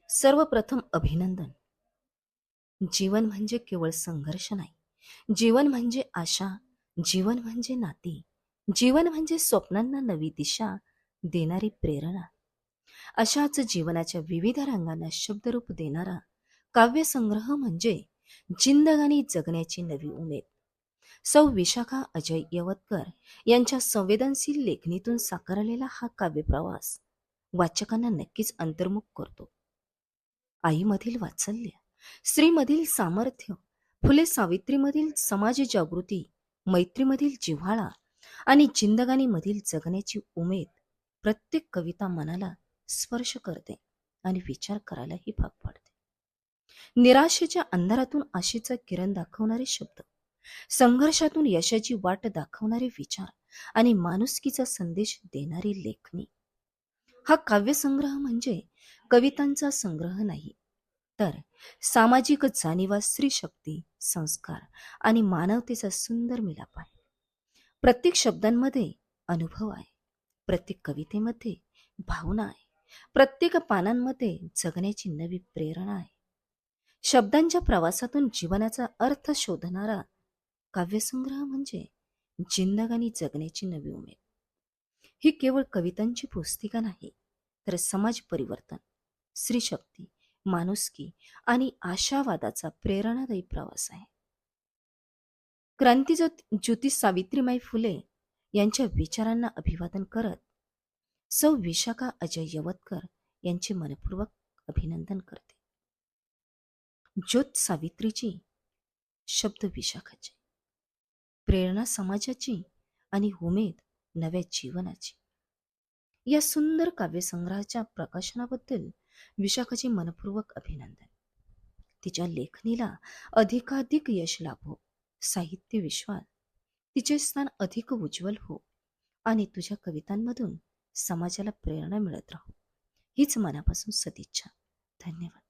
सर्वप्रथम अभिनंदन. जीवन म्हणजे केवळ संघर्ष नाही. जीवन म्हणजे आशा, जीवन म्हणजे नाती, जीवन म्हणजे स्वप्नांना नवी दिशा देणारी प्रेरणा. अशाच जीवनाच्या विविध रंगांना शब्दरूप देणारा काव्यसंग्रह म्हणजे जिंदगानी जगण्याची नवी उमेद. सौ विशाखा अजय यवतकर यांच्या संवेदनशील लेखणीतून साकारलेला हा काव्यप्रवास वाचकांना नक्कीच अंतर्मुख करतो. आईमधील वात्सल्य, स्त्रीमधील सामर्थ्य, फुले सावित्रीमधील समाज जागृती, मैत्रीमधील जिव्हाळा आणि जिंदगानीमधील जगण्याची उमेद प्रत्येक कविता मनाला स्पर्श करते आणि विचार करायलाही भाग पाडते. निराशेच्या अंधारातून आशेचा किरण दाखवणारे शब्द, संघर्षातून यशाची वाट दाखवणारे विचार आणि माणुसकीचा संदेश देणारी लेखणी. हा काव्यसंग्रह म्हणजे कवितांचा संग्रह नाही, तर सामाजिक जाणीवा, स्त्रीशक्ती, संस्कार आणि मानवतेचा सुंदर मिलाप आहे. प्रत्येक शब्दांमध्ये अनुभव आहे, प्रत्येक कवितेमध्ये भावना आहे, प्रत्येक पानांमध्ये जगण्याची नवी प्रेरणा आहे. शब्दांच्या प्रवासातून जीवनाचा अर्थ शोधणारा काव्यसंग्रह म्हणजे जिंदगानी जगण्याची नवी उमेद. ही केवळ कवितांची पुस्तिका नाही, तर समाज परिवर्तन, स्त्रीशक्ती, माणुसकी आणि आशावादाचा प्रेरणादायी प्रवास आहे. क्रांतीज्योती सावित्रीमाई फुले यांच्या विचारांना अभिवादन करत सौ विशाखा अजय यवतकर यांचे मनपूर्वक अभिनंदन करते. ज्योत सावित्रीची, शब्द विशाखाचे, प्रेरणा समाजाची आणि उमेद नव्या जीवनाची. या सुंदर काव्यसंग्रहाच्या प्रकाशनाबद्दल विशाखाचे मनपूर्वक अभिनंदन. तिच्या लेखणीला अधिकाधिक यश लाभो, साहित्य विश्वात तिचे स्थान अधिक उज्ज्वल हो आणि तुझ्या कवितांमधून समाजाला प्रेरणा मिळत राहो, हीच मनापासून सदिच्छा. धन्यवाद.